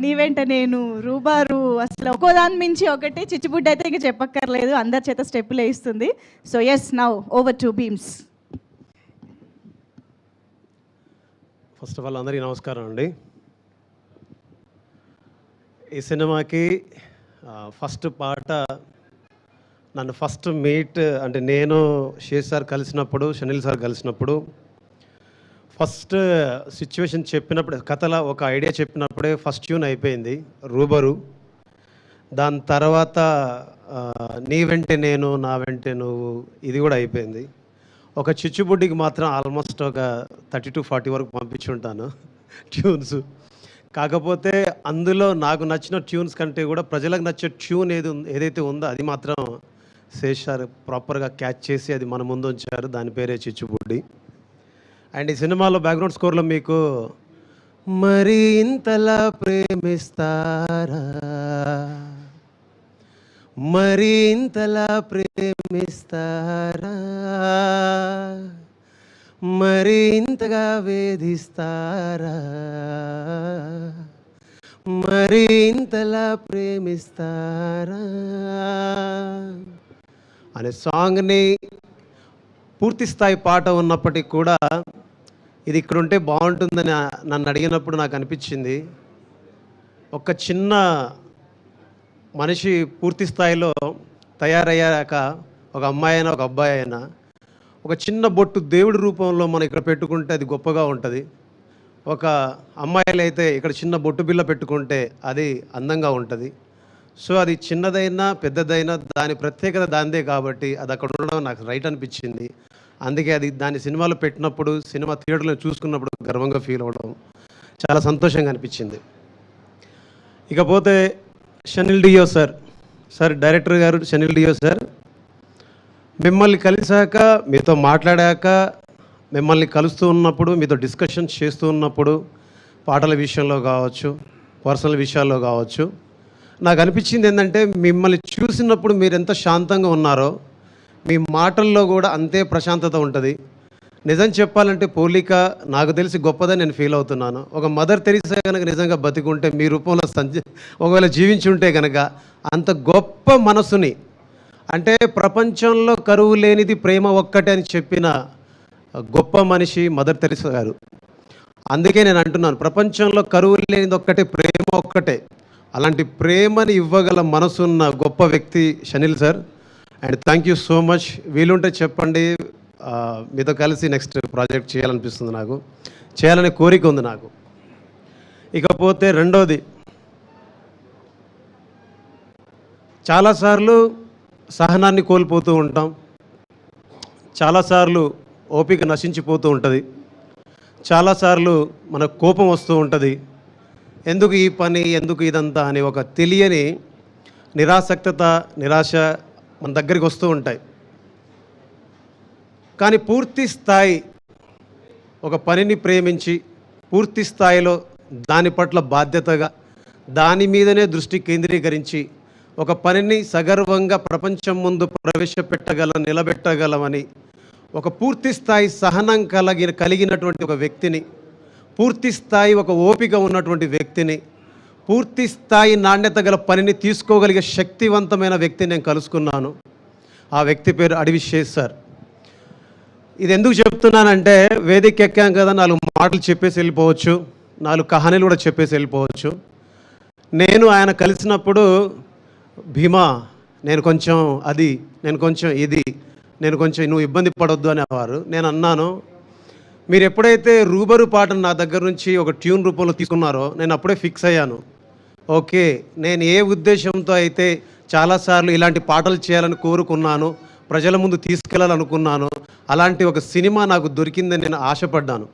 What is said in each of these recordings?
నీ వెంట నేను, రూబారు, అసలు ఒక్కో దాని మించి ఒకటి. చిచ్చుబుడ్డి అయితే ఇంకా చెప్పక్కర్లేదు, అందరి చేత స్టెప్పులు వేయిస్తుంది. So yes, now over to Bheems. First of all అందరికీ నమస్కారం అండి. ఈ సినిమాకి ఫస్ట్ పాట నన్ను ఫస్ట్ మీట్ అంటే నేను శేష్ సార్ కలిసినప్పుడు, షనిల్ సార్ కలిసినప్పుడు ఫస్ట్ సిచ్యువేషన్ చెప్పినప్పుడు, కథల ఒక ఐడియా చెప్పినప్పుడే ఫస్ట్ ట్యూన్ అయిపోయింది రూబరు. దాని తర్వాత నీ వెంటే నేను, నా వెంటే నువ్వు, ఇది కూడా అయిపోయింది. ఒక చిచ్చుబుడ్డికి మాత్రం ఆల్మోస్ట్ ఒక 30 to 40 వరకు పంపించుంటాను ట్యూన్స్. కాకపోతే అందులో నాకు నచ్చిన ట్యూన్స్ కంటే కూడా ప్రజలకు నచ్చే ట్యూన్ ఏదైతే ఉందో అది మాత్రం శేష్ సార్ ప్రాపర్గా క్యాచ్ చేసి అది మన ముందు ఉంచారు. దాని పేరే చిచ్చుబుడ్డి. అండ్ ఈ సినిమాలో బ్యాక్గ్రౌండ్ స్కోర్లో మీకు మరి ఇంతలా ప్రేమిస్తారా, మరి ఇంతలా ప్రేమిస్తారా, మరి ఇంతగా వేధిస్తారా, మరి ఇంతలా ప్రేమిస్తారా అనే సాంగ్ని పూర్తి స్థాయి పాట ఉన్నప్పటికీ కూడా ఇది ఇక్కడ ఉంటే బాగుంటుందని నన్ను అడిగినప్పుడు నాకు అనిపించింది, ఒక చిన్న మనిషి పూర్తి స్థాయిలో తయారయ్యాక, ఒక అమ్మాయి అయినా ఒక అబ్బాయి అయినా ఒక చిన్న బొట్టు దేవుడి రూపంలో మనం ఇక్కడ పెట్టుకుంటే అది గొప్పగా ఉంటుంది. ఒక అమ్మాయిలు అయితే ఇక్కడ చిన్న బొట్టు బిల్ల పెట్టుకుంటే అది అందంగా ఉంటుంది. సో అది చిన్నదైనా పెద్దదైనా దాని ప్రత్యేకత దానిదే కాబట్టి అది అక్కడ ఉండడం నాకు రైట్ అనిపించింది. అందుకే అది దాన్ని సినిమాలో పెట్టినప్పుడు, సినిమా థియేటర్లో చూసుకున్నప్పుడు గర్వంగా ఫీల్ అవ్వడం చాలా సంతోషంగా అనిపించింది. ఇకపోతే షనిల్ డియో సార్ డైరెక్టర్ గారు షనిల్ డియో సార్, మిమ్మల్ని కలిసాక, మీతో మాట్లాడాక, మిమ్మల్ని కలుస్తూ ఉన్నప్పుడు, మీతో డిస్కషన్స్ చేస్తూ ఉన్నప్పుడు, పాటల విషయంలో కావచ్చు, పర్సనల్ విషయాల్లో కావచ్చు, నాకు అనిపించింది ఏంటంటే మిమ్మల్ని చూసినప్పుడు మీరు ఎంత శాంతంగా ఉన్నారో మీ మాటల్లో కూడా అంతే ప్రశాంతత ఉంటుంది. నిజం చెప్పాలంటే పోలిక నాకు తెలిసి గొప్పదని నేను ఫీల్ అవుతున్నాను. ఒక మదర్ తెరీసా కనుక నిజంగా బతికుంటే, మీ రూపంలో ఒకవేళ జీవించి ఉంటే కనుక అంత గొప్ప మనసుని, అంటే ప్రపంచంలో కరువు లేనిది ప్రేమ ఒక్కటే అని చెప్పిన గొప్ప మనిషి మదర్ తెరీసా గారు. అందుకే నేను అంటున్నాను, ప్రపంచంలో కరువు లేనిది ఒక్కటే, ప్రేమ ఒక్కటే. అలాంటి ప్రేమని ఇవ్వగల మనసున్న గొప్ప వ్యక్తి Shanil sir. And thank you so much. వీలుంటే చెప్పండి, మీతో కలిసి నెక్స్ట్ ప్రాజెక్ట్ చేయాలనిపిస్తుంది, నాకు చేయాలనే కోరిక ఉంది నాకు. ఇకపోతే రెండోది, చాలాసార్లు సహనాన్ని కోల్పోతూ ఉంటాం, చాలాసార్లు ఓపిక నశించిపోతూ ఉంటుంది, చాలాసార్లు మన కోపం వస్తూ ఉంటుంది. ఎందుకు ఈ పని, ఎందుకు ఇదంతా అని ఒక తెలియని నిరాసక్తత, నిరాశ మన దగ్గరికి వస్తూ ఉంటాయి. కానీ పూర్తి స్థాయి ఒక పనిని ప్రేమించి, పూర్తి స్థాయిలో దాని పట్ల బాధ్యతగా, దాని మీదనే దృష్టి కేంద్రీకరించి ఒక పనిని సగర్వంగా ప్రపంచం ముందు నిలబెట్టగలమని ఒక పూర్తి స్థాయి సహనం కలిగినటువంటి ఒక వ్యక్తిని, పూర్తి స్థాయి ఒక ఓపిక ఉన్నటువంటి వ్యక్తిని, పూర్తి స్థాయి నాణ్యత గల పనిని తీసుకోగలిగే శక్తివంతమైన వ్యక్తిని నేను కలుసుకున్నాను. ఆ వ్యక్తి పేరు అడవి శేష్ సార్. ఇది ఎందుకు చెప్తున్నానంటే, వేదిక ఎక్కాం కదా, 4 మాటలు చెప్పేసి వెళ్ళిపోవచ్చు, 4 కహానీలు కూడా చెప్పేసి వెళ్ళిపోవచ్చు. నేను ఆయన కలిసినప్పుడు, భీమా నేను కొంచెం అది, నేను కొంచెం ఇది, నేను కొంచెం నువ్వు ఇబ్బంది పడొద్దు అనేవారు. నేను అన్నాను, మీరు ఎప్పుడైతే రూబరు పాటను నా దగ్గర నుంచి ఒక ట్యూన్ రూపంలో తీసుకున్నారో నేను అప్పుడే ఫిక్స్ అయ్యాను. ఓకే, నేను ఏ ఉద్దేశంతో అయితే చాలాసార్లు ఇలాంటి పాటలు చేయాలని కోరుకున్నాను, ప్రజల ముందు తీసుకెళ్లాలనుకున్నాను, అలాంటి ఒక సినిమా నాకు దొరికిందని నేను ఆశపడ్డాను.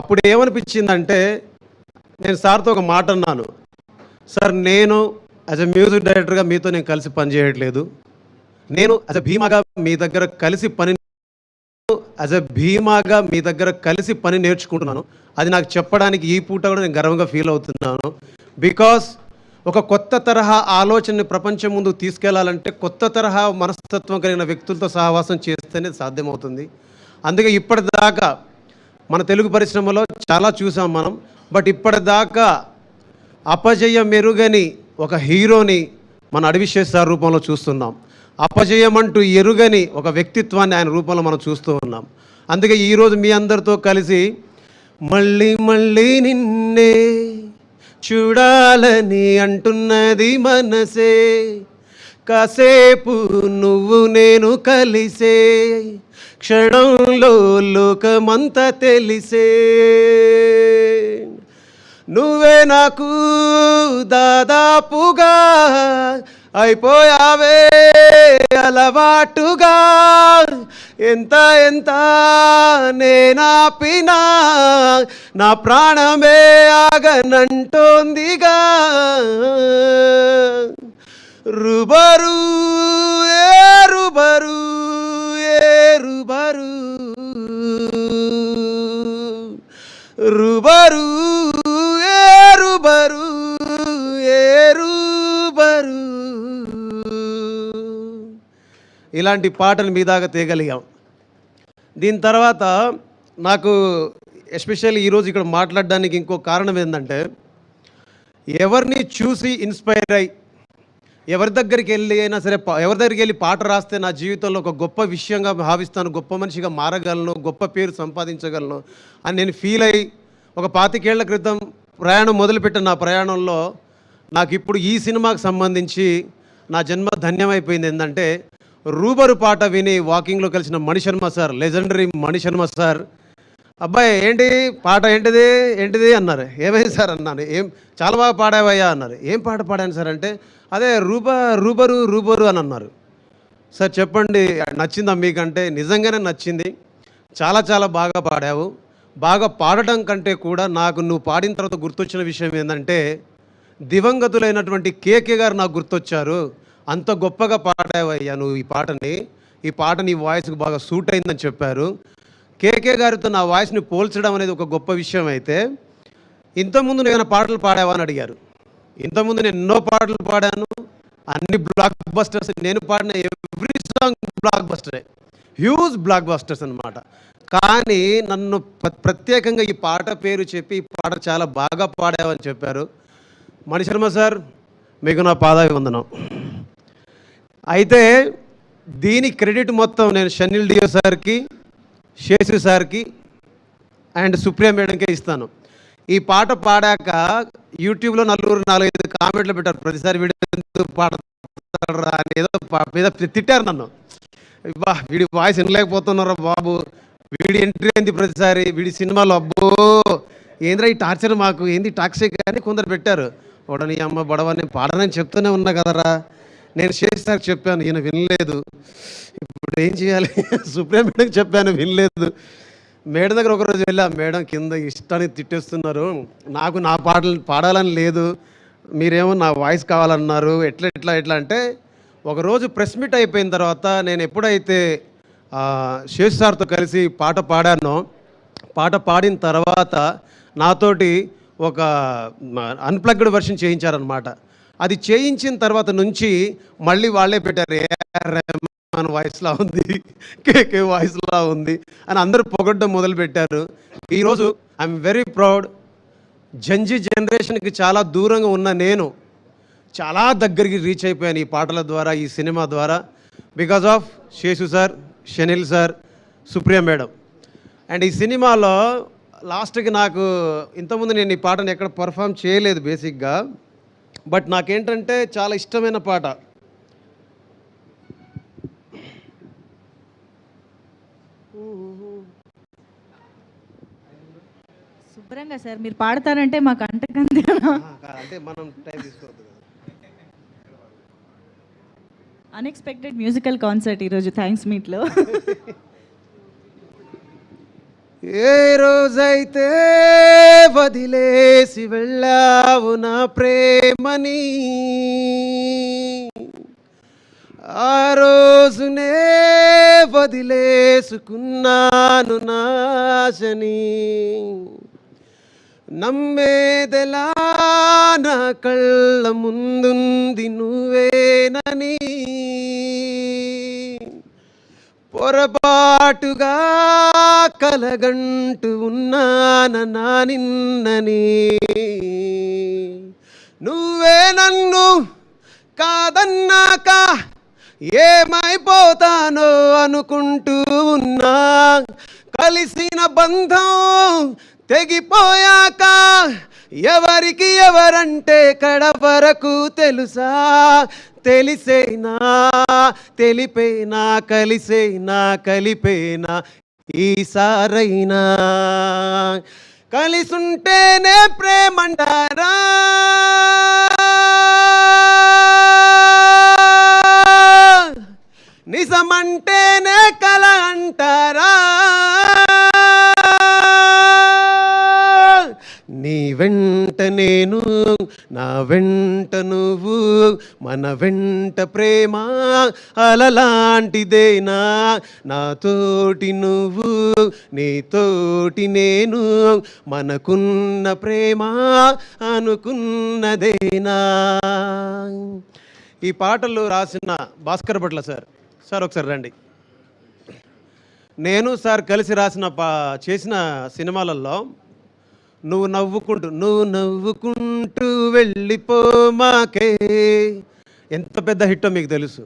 అప్పుడు ఏమనిపించిందంటే, నేను సార్తో ఒక మాట అన్నాను, సార్ నేను యాజ్ ఎ మ్యూజిక్ డైరెక్టర్గా మీతో నేను కలిసి పనిచేయట్లేదు, నేను యాజ్ ఎ భీమాగా మీ దగ్గర కలిసి పని నేర్చుకుంటున్నాను. అది నాకు చెప్పడానికి ఈ పూట కూడా నేను గర్వంగా ఫీల్ అవుతున్నాను. బికాస్ ఒక కొత్త తరహా ఆలోచనని ప్రపంచం ముందుకు తీసుకెళ్లాలంటే కొత్త తరహా మనస్తత్వం కలిగిన వ్యక్తులతో సహవాసం చేస్తేనే సాధ్యమవుతుంది. అందుకే ఇప్పటిదాకా మన తెలుగు పరిశ్రమలో చాలా చూసాం మనం, బట్ ఇప్పటిదాకా అపజయం ఎరుగని ఒక హీరోని మన అడవిశేష్ సార్ రూపంలో చూస్తున్నాం. అపజయం అంటూ ఎరుగని ఒక వ్యక్తిత్వాన్ని ఆయన రూపంలో మనం చూస్తూ ఉన్నాం. అందుకే ఈరోజు మీ అందరితో కలిసి మళ్ళీ మళ్ళీ నిన్నే చూడాలని అంటున్నది మనసే, కాసేపు నువ్వు నేను కలిసే క్షణంలో లోకమంతా తెలిసే, నువ్వే నాకు దాదాపుగా అయిపోయావే అలవాటుగా, ఎంత ఎంత నేనాపినా నా ప్రాణమే ఆగనంటోందిగా, రుబరు ఏ రుబరు ఏ రుబరు రుబరు ఏ రుబరు ఏ రుబరు. ఇలాంటి పాటలు మీ దాకా తేగలిగాం. దీని తర్వాత నాకు ఎస్పెషల్లీ ఈరోజు ఇక్కడ మాట్లాడడానికి ఇంకో కారణం ఏంటంటే, ఎవరిని చూసి ఇన్స్పైర్ అయ్యి ఎవరి దగ్గరికి వెళ్ళి అయినా సరే ఎవరి దగ్గరికి వెళ్ళి పాట రాస్తే నా జీవితంలో ఒక గొప్ప విషయంగా భావిస్తాను, గొప్ప మనిషిగా మారగలను, గొప్ప పేరు సంపాదించగలను అని నేను ఫీల్ అయ్యి ఒక 25 ఏళ్ల క్రితం ప్రయాణం మొదలుపెట్టిన నా ప్రయాణంలో నాకు ఇప్పుడు ఈ సినిమాకి సంబంధించి నా జన్మ ధన్యమైపోయింది. ఏంటంటే రూబరు పాట విని వాకింగ్లో కలిసిన Mani Sharma sir, legendary Mani Sharma sir, అబ్బాయి ఏంటి పాట ఏంటిది ఏంటిది అన్నారు. ఏమైంది సార్ అన్నాను. ఏం చాలా బాగా పాడావయ్యా అన్నారు. ఏం పాట పాడాను సార్ అంటే, అదే రూబరు రూబరు అని అన్నారు. సార్ చెప్పండి నచ్చిందా మీకంటే? నిజంగానే నచ్చింది, చాలా చాలా బాగా పాడావు. బాగా పాడటం కంటే కూడా నాకు నువ్వు పాడిన తర్వాత గుర్తొచ్చిన విషయం ఏంటంటే, దివంగతులైనటువంటి కేకే గారు నాకు గుర్తొచ్చారు. అంత గొప్పగా పాడావయ్యా నువ్వు ఈ పాట నీ వాయిస్కి బాగా సూట్ అయిందని చెప్పారు. కేకే గారితో నా వాయిస్ని పోల్చడం అనేది ఒక గొప్ప విషయం. అయితే ఇంతకుముందు నువ్వు ఏమైనా పాటలు పాడావా అని అడిగారు. ఇంతకుముందు నేను ఎన్నో పాటలు పాడాను, అన్ని బ్లాక్ బస్టర్స్. నేను పాడిన ఎవ్రీ సాంగ్ బ్లాక్ బస్టరే, హ్యూజ్ బ్లాక్ బస్టర్స్ అనమాట. కానీ నన్ను ప్రత్యేకంగా ఈ పాట పేరు చెప్పి ఈ పాట చాలా బాగా పాడావని చెప్పారు. మణిశర్మ సార్, మీకు నా పాదాభివందనం. అయితే దీని క్రెడిట్ మొత్తం నేను షనిల్ డియో సార్కి, శేషు సార్కి అండ్ సుప్రియ మేడంకే ఇస్తాను. ఈ పాట పాడాక యూట్యూబ్లో 4-5 కామెంట్లు పెట్టారు. ప్రతిసారి వీడియో పాడతారా అని ఏదో తిట్టారు నన్ను. బా వీడి వాయిస్ వినలేకపోతున్నారా బాబు, వీడి ఎంట్రీ అయింది ప్రతిసారి, వీడి సినిమాలో అబ్బో ఏంద్రా ఈ టార్చర్, మాకు ఏంది టాక్సిక్ అని కొందరు పెట్టారు. నీ అమ్మ బడవ, నేను పాడనని చెప్తూనే ఉన్నా కదరా. నేను శేష్ సార్కి చెప్పాను, ఈయన వినలేదు. ఇప్పుడు ఏం చేయాలి? సుప్రీం మేడంకి చెప్పాను, వినలేదు. మేడం దగ్గర ఒకరోజు వెళ్ళా, మేడం కింద ఇష్టానికి తిట్టేస్తున్నారు, నాకు నా పాటలు పాడాలని లేదు, మీరేమో నా వాయిస్ కావాలన్నారు, ఎట్లా అంటే ఒకరోజు ప్రెస్ మీట్ అయిపోయిన తర్వాత నేను ఎప్పుడైతే శేష్ సార్తో కలిసి పాట పాడానో, పాట పాడిన తర్వాత నాతోటి ఒక అన్ప్లగ్డ్ వర్షన్ చేయించారనమాట. అది చేయించిన తర్వాత నుంచి మళ్ళీ వాళ్ళే పెట్టారు, ఏఆర్ రెహమాన్ వాయిస్లా ఉంది, కేకే వాయిస్లా ఉంది అని అందరూ పొగడ్డం మొదలుపెట్టారు. ఈరోజు ఐఎమ్ వెరీ ప్రౌడ్. జంజీ జనరేషన్కి చాలా దూరంగా ఉన్న నేను చాలా దగ్గరికి రీచ్ అయిపోయాను ఈ పాటల ద్వారా, ఈ సినిమా ద్వారా, because of Seshu sir, Shanil sir, Supriya madam. And ఈ సినిమాలో లాస్ట్కి నాకు ఇంతకుముందు నేను ఈ పాటను ఎక్కడ పర్ఫామ్ చేయలేదు బేసిక్గా, బట్ నాకేంటంటే చాలా ఇష్టమైన పాట. శుభ్రంగా సార్ మీరు పాడతారంటే మాకు అంటకంది అంటే మనం టైం తీసుకోవద్దు. అన్ఎక్స్పెక్టెడ్ మ్యూజికల్ కాన్సర్ట్ ఈరోజు థ్యాంక్స్ మీట్లో. ఏ రోజైతే వదిలేసి వెళ్ళావు నా ప్రేమని, ఆ రోజునే వదిలేసుకున్నాను నాశని, నమ్మేదెలా నా కళ్ళ ముందుంది నువ్వేనని, పొరపాటుగా కలగంటూ ఉన్నానా నిన్నని, నువ్వే నన్ను కాదన్నాక ఏమైపోతానో అనుకుంటూ ఉన్నా, కలిసిన బంధం తెగిపోయాక ఎవరికి ఎవరంటే కడవరకు తెలుసా, తెలిసేనా తెలిపేనా కలిసేనా కలిపేనా ఈసారైనా, కలిసుంటేనే ప్రేమంటారా, నిజమంటేనే కల అంటారా, నీ వెంట నేను నా వెంట నువ్వు, మన వెంట ప్రేమ అలలాంటిదేనా, నాతోటి నువ్వు నీతోటి నేను, మనకున్న ప్రేమ అనుకున్నదేనా. ఈ పాటలు రాసిన భాస్కర్ భట్ల సార్. సార్ ఒకసారి రండి. నేను సార్ కలిసి చేసిన సినిమాలలో నువ్వు నవ్వుకుంటూ వెళ్ళిపోమాకే ఎంత పెద్ద హిట్టో మీకు తెలుసు.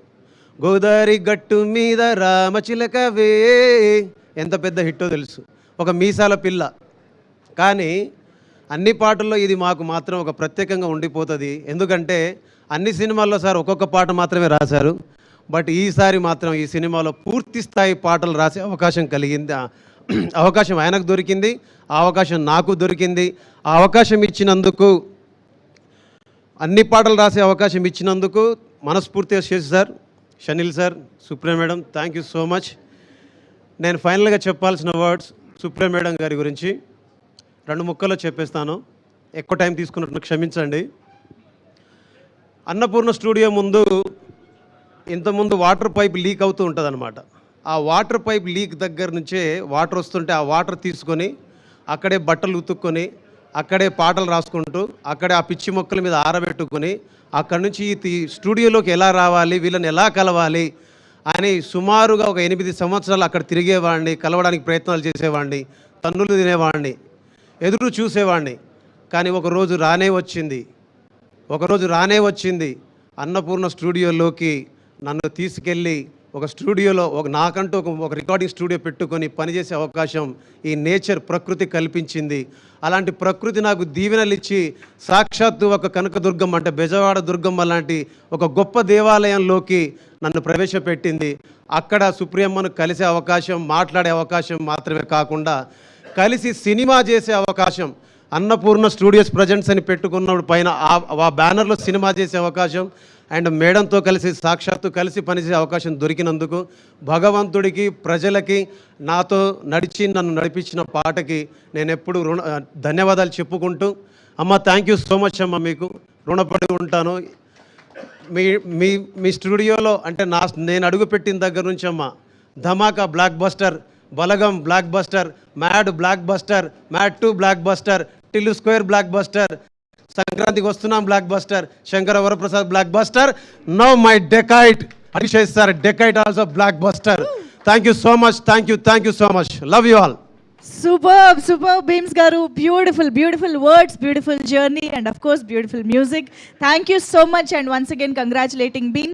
గోదావరి గట్టు మీద రామచిలకవే ఎంత పెద్ద హిట్టో తెలుసు. ఒక మీసాల పిల్ల. కానీ అన్ని పాటల్లో ఇది మాకు మాత్రం ఒక ప్రత్యేకంగా ఉండిపోతుంది. ఎందుకంటే అన్ని సినిమాల్లో సార్ ఒక్కొక్క పాట మాత్రమే రాశారు. బట్ ఈసారి మాత్రం ఈ సినిమాలో పూర్తి స్థాయి పాటలు రాసే అవకాశం కలిగింది. అవకాశం ఆయనకు దొరికింది, ఆ అవకాశం నాకు దొరికింది. ఆ అవకాశం ఇచ్చినందుకు, అన్ని పాటలు రాసే అవకాశం ఇచ్చినందుకు మనస్ఫూర్తిగా చేసి sir, Shanil sir, Supriya madam, thank you so much. నేను ఫైనల్గా చెప్పాల్సిన వర్డ్స్ సుప్రియ మేడం గారి గురించి 2 ముక్కల్లో చెప్పేస్తాను. ఎక్కువ టైం తీసుకున్నట్టు క్షమించండి. అన్నపూర్ణ స్టూడియో ముందు ఇంతకుముందు వాటర్ పైప్ లీక్ అవుతూ ఉంటుంది అనమాట. ఆ వాటర్ పైప్ లీక్ దగ్గర నుంచే వాటర్ వస్తుంటే ఆ వాటర్ తీసుకొని అక్కడే బట్టలు ఉతుక్కొని అక్కడే పాటలు రాసుకుంటూ అక్కడే ఆ పిచ్చి మొక్కల మీద ఆరబెట్టుకొని అక్కడి నుంచి ఈ స్టూడియోలోకి ఎలా రావాలి, వీళ్ళని ఎలా కలవాలి అని సుమారుగా ఒక 8 సంవత్సరాలు అక్కడ తిరిగేవాడిని, కలవడానికి ప్రయత్నాలు చేసేవాడిని, తన్నులు తినేవాడిని, ఎదురు చూసేవాడిని. కానీ ఒకరోజు రానే వచ్చింది అన్నపూర్ణ స్టూడియోలోకి నన్ను తీసుకెళ్ళి ఒక స్టూడియోలో నాకంటూ ఒక రికార్డింగ్ స్టూడియో పెట్టుకొని పనిచేసే అవకాశం ఈ నేచర్ ప్రకృతి కల్పించింది. అలాంటి ప్రకృతి నాకు దీవెనలు ఇచ్చి సాక్షాత్తు ఒక కనకదుర్గమ్మ అంటే బెజవాడ దుర్గమ్మ లాంటి ఒక గొప్ప దేవాలయంలోకి నన్ను ప్రవేశపెట్టింది. అక్కడ సుప్రియమ్మను కలిసే అవకాశం, మాట్లాడే అవకాశం మాత్రమే కాకుండా కలిసి సినిమా చేసే అవకాశం, అన్నపూర్ణ స్టూడియోస్ ప్రజెంట్స్ అని పెట్టుకున్నప్పుడు పైన ఆ బ్యానర్లో సినిమా చేసే అవకాశం అండ్ మేడంతో సాక్షాత్తు కలిసి పనిచేసే అవకాశం దొరికినందుకు భగవంతుడికి, ప్రజలకి, నాతో నన్ను నడిపించిన పాటకి నేను ఎప్పుడు ధన్యవాదాలు చెప్పుకుంటూ, అమ్మ థ్యాంక్ యూ సో మచ్ అమ్మ, మీకు రుణపడి ఉంటాను. మీ స్టూడియోలో అంటే నేను అడుగుపెట్టిన దగ్గర నుంచి అమ్మ Dhamaka blockbuster, Balagam blockbuster, Mad blockbuster, Mad 2 blockbuster, Tillu Square blockbuster, సంక్రాంతికి వస్తున్నాం blockbuster, Shankara Varaprasad blockbuster, now my Dacoit Abhishek sir Dacoit also blockbuster. Thank you so much, thank you so much, love you all. Superb Beams garu, beautiful words, beautiful journey and of course beautiful music. Thank you so much and once again congratulating Beams.